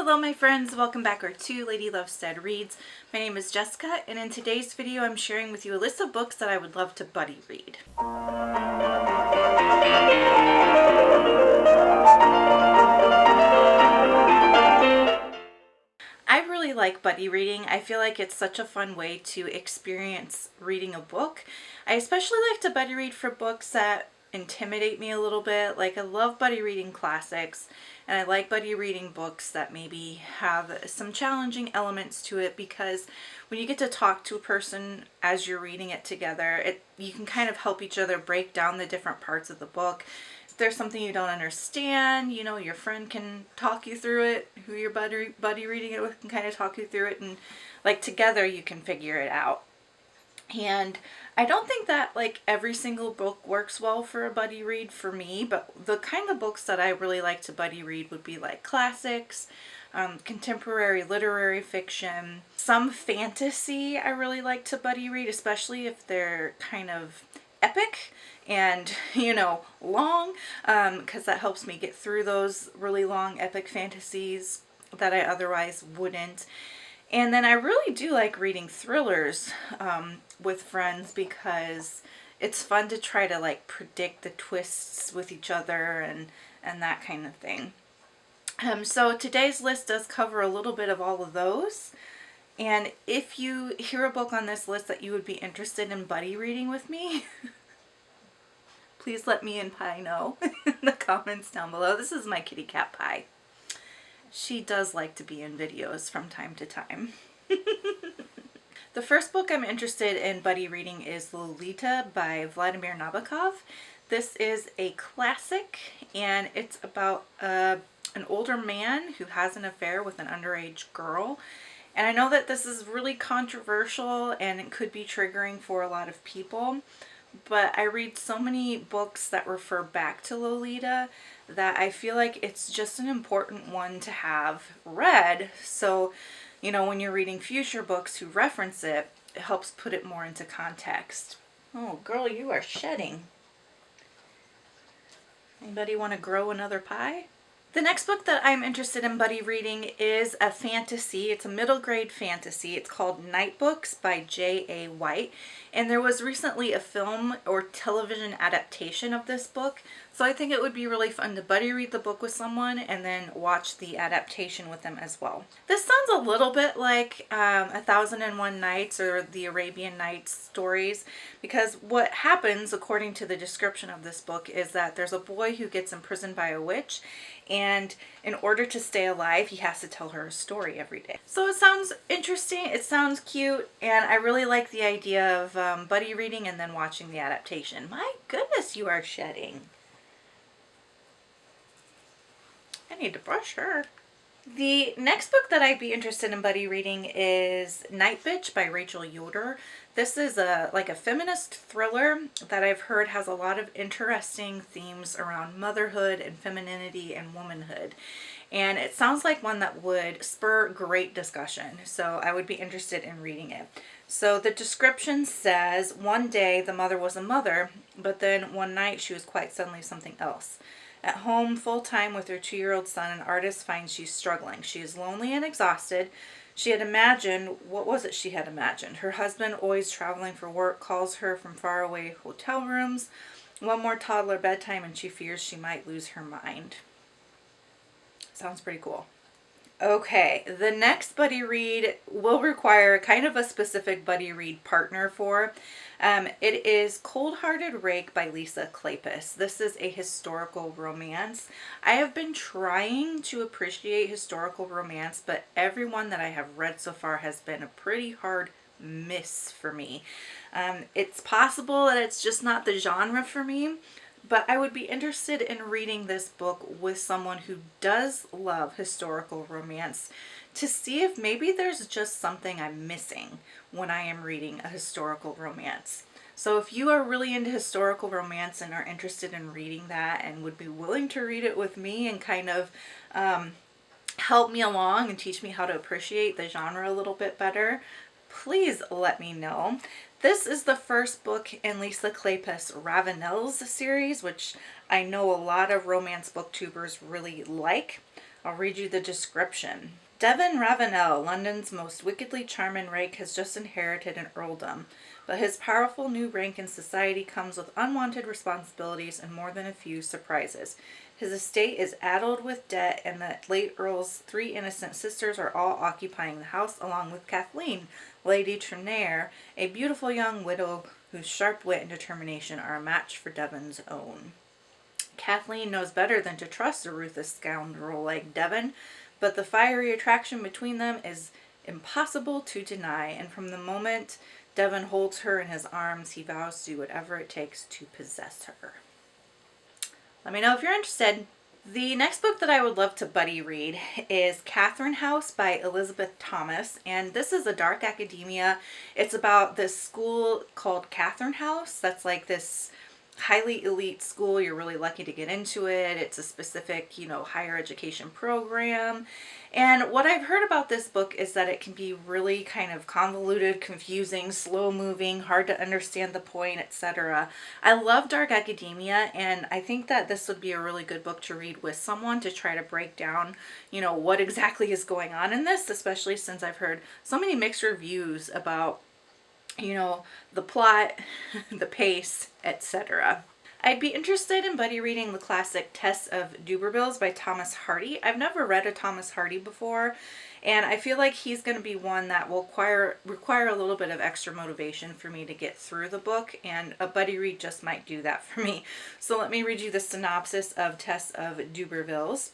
Hello my friends, welcome back to Lady Lovestead Reads. My name is Jessica, and in today's video I'm sharing with you a list of books that I would love to buddy read. I really like buddy reading. I feel like it's such a fun way to experience reading a book. I especially like to buddy read for books that intimidate me a little bit. Like, I love buddy reading classics, and I like buddy reading books that maybe have some challenging elements to it, because when you get to talk to a person as you're reading it together, you can kind of help each other break down the different parts of the book. If there's something you don't understand, you know, your friend can talk you through it, who you're buddy reading it with can kind of talk you through it, and like together you can figure it out. And I don't think that like every single book works well for a buddy read for me, but the kind of books that I really like to buddy read would be like classics, contemporary literary fiction, some fantasy I really like to buddy read, especially if they're kind of epic and, you know, long, because that helps me get through those really long epic fantasies that I otherwise wouldn't. And then I really do like reading thrillers with friends, because it's fun to try to like predict the twists with each other and that kind of thing. So today's list does cover a little bit of all of those. And if you hear a book on this list that you would be interested in buddy reading with me, please let me and Pie know in the comments down below. This is my kitty cat Pie. She does like to be in videos from time to time. The first book I'm interested in buddy reading is Lolita by Vladimir Nabakov. This is a classic, and it's about an older man who has an affair with an underage girl. And I know that this is really controversial and it could be triggering for a lot of people, but I read so many books that refer back to Lolita that I feel like it's just an important one to have read. So, you know, when you're reading future books who reference it, it helps put it more into context. Oh, girl, you are shedding. Anybody want to grow another pie? The next book that I'm interested in buddy reading is a fantasy. It's a middle grade fantasy. It's called Nightbooks by J.A. White. And there was recently a film or television adaptation of this book. So I think it would be really fun to buddy read the book with someone and then watch the adaptation with them as well. This sounds a little bit like 1001 Nights or the Arabian Nights stories, because what happens, according to the description of this book, is that there's a boy who gets imprisoned by a witch, and in order to stay alive, he has to tell her a story every day. So it sounds interesting, it sounds cute, and I really like the idea of buddy reading and then watching the adaptation. My goodness, you are shedding. I need to brush her. The next book that I'd be interested in buddy reading is Nightbitch by Yoder. This is like a feminist thriller that I've heard has a lot of interesting themes around motherhood and femininity and womanhood. And it sounds like one that would spur great discussion, so I would be interested in reading it. So the description says, one day the mother was a mother, but then one night she was quite suddenly something else. At home, full-time with her 2-year-old son, an artist finds she's struggling. She is lonely and exhausted. She had imagined, what was it she had imagined? Her husband, always traveling for work, calls her from faraway hotel rooms. One more toddler bedtime, and she fears she might lose her mind. Sounds pretty cool. Okay, the next buddy read will require kind of a specific buddy read partner for. It is Cold-Hearted Rake by Kleypas. This is a historical romance. I have been trying to appreciate historical romance, but every one that I have read so far has been a pretty hard miss for me. It's possible that it's just not the genre for me, but I would be interested in reading this book with someone who does love historical romance, to see if maybe there's just something I'm missing when I am reading a historical romance. So if you are really into historical romance and are interested in reading that and would be willing to read it with me and kind of help me along and teach me how to appreciate the genre a little bit better, please let me know. This is the first book in Kleypas Ravenel's series, which I know a lot of romance booktubers really like. I'll read you the description. Devon Ravenel, London's most wickedly charming Rake, has just inherited an earldom, but his powerful new rank in society comes with unwanted responsibilities and more than a few surprises. His estate is addled with debt, and the late Earl's 3 innocent sisters are all occupying the house, along with Kathleen, Lady Trenair, a beautiful young widow whose sharp wit and determination are a match for Devon's own. Kathleen knows better than to trust a ruthless scoundrel like Devon, but the fiery attraction between them is impossible to deny, and from the moment Devon holds her in his arms, he vows to do whatever it takes to possess her. Let me know if you're interested. The next book that I would love to buddy read is Catherine House by Elizabeth Thomas, and this is a dark academia. It's about this school called Catherine House that's like this highly elite school. You're really lucky to get into it. It's a specific, higher education program. And what I've heard about this book is that it can be really kind of convoluted, confusing, slow moving, hard to understand the point, etc. I love dark academia, and I think that this would be a really good book to read with someone to try to break down, what exactly is going on in this, especially since I've heard so many mixed reviews about the plot, the pace, etc. I'd be interested in buddy reading the classic Tess of Dubervilles by Thomas Hardy. I've never read a Thomas Hardy before, and I feel like he's going to be one that will require a little bit of extra motivation for me to get through the book, and a buddy read just might do that for me. So let me read you the synopsis of Tess of Dubervilles.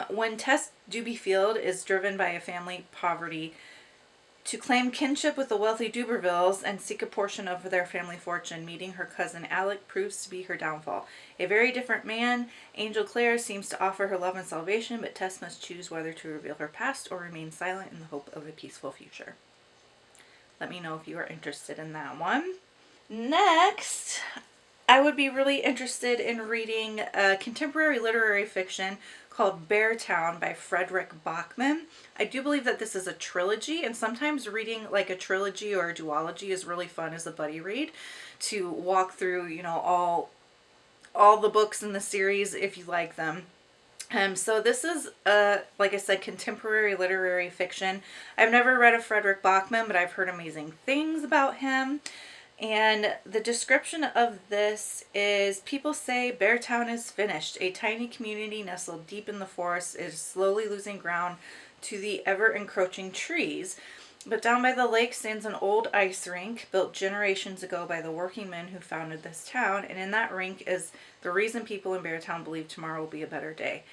When Tess Dubyfield is driven by a family poverty to claim kinship with the wealthy Dubervilles and seek a portion of their family fortune, meeting her cousin Alec proves to be her downfall. A very different man, Angel Clare seems to offer her love and salvation, but Tess must choose whether to reveal her past or remain silent in the hope of a peaceful future. Let me know if you are interested in that one. Next, I would be really interested in reading contemporary literary fiction called Beartown by Frederic Bachman. I do believe that this is a trilogy, and sometimes reading like a trilogy or a duology is really fun as a buddy read to walk through, all the books in the series if you like them. So this is, like I said, contemporary literary fiction. I've never read a Frederic Bachman, but I've heard amazing things about him. And the description of this is, people say Beartown is finished. A tiny community nestled deep in the forest is slowly losing ground to the ever-encroaching trees. But down by the lake stands an old ice rink built generations ago by the working men who founded this town. And in that rink is the reason people in Beartown believe tomorrow will be a better day.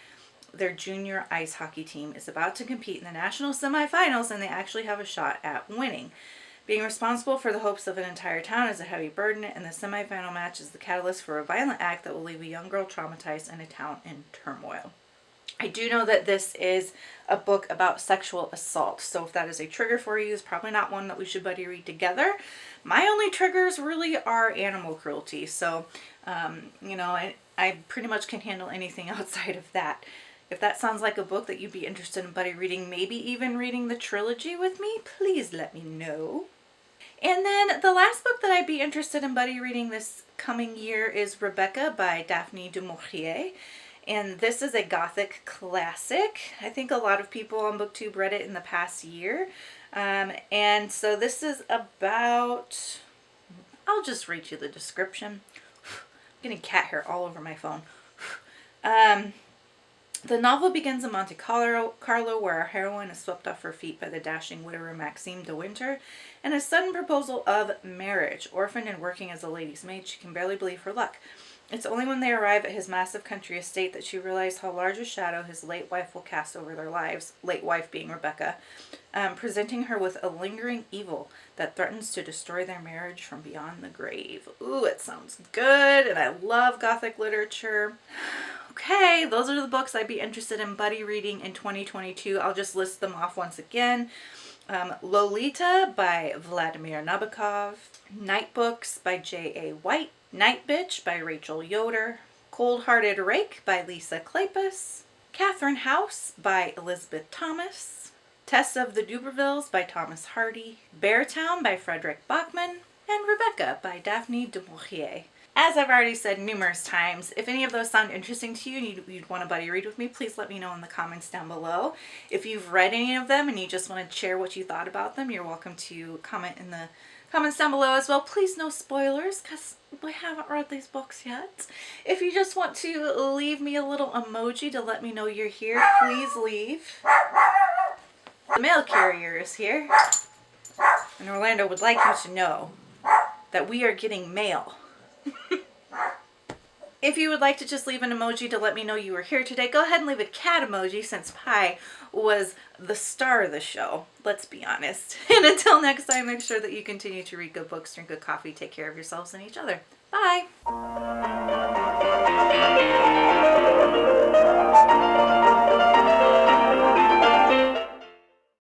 Their junior ice hockey team is about to compete in the national semifinals, and they actually have a shot at winning. Being responsible for the hopes of an entire town is a heavy burden, and the semifinal match is the catalyst for a violent act that will leave a young girl traumatized and a town in turmoil. I do know that this is a book about sexual assault, so if that is a trigger for you, it's probably not one that we should buddy read together. My only triggers really are animal cruelty, so, I pretty much can handle anything outside of that. If that sounds like a book that you'd be interested in buddy reading, maybe even reading the trilogy with me, please let me know. And then the last book that I'd be interested in buddy reading this coming year is Rebecca by Daphne duMaurier. And this is a gothic classic. I think a lot of people on BookTube read it in the past year. And so this is about, I'll just read you the description. I'm getting cat hair all over my phone. The novel begins in Monte Carlo, where our heroine is swept off her feet by the dashing widower Maxime de Winter and a sudden proposal of marriage. Orphaned and working as a lady's maid, she can barely believe her luck. It's only when they arrive at his massive country estate that she realizes how large a shadow his late wife will cast over their lives, late wife being Rebecca, presenting her with a lingering evil that threatens to destroy their marriage from beyond the grave. Ooh, it sounds good, and I love Gothic literature. Okay, those are the books I'd be interested in buddy reading in 2022. I'll just list them off once again. Lolita by Vladimir Nabakov, Nightbooks by J.A. White, Nightbitch by Rachel Yoder, Cold-Hearted Rake by Lisa Kleypas, Catherine House by Elizabeth Thomas, Tess of the Dubervilles by Thomas Hardy, Beartown by Frederic Bachman, and Rebecca by Daphne duMaurier. As I've already said numerous times, if any of those sound interesting to you and you'd want to buddy read with me, please let me know in the comments down below. If you've read any of them and you just want to share what you thought about them, you're welcome to comment in the comments down below as well. Please no spoilers, because we haven't read these books yet. If you just want to leave me a little emoji to let me know you're here, please leave. The mail carrier is here, and Orlando would like you to know that we are getting mail. If you would like to just leave an emoji to let me know you were here today, go ahead and leave a cat emoji, since Pi was the star of the show. Let's be honest. And until next time, make sure that you continue to read good books, drink good coffee, take care of yourselves and each other. Bye!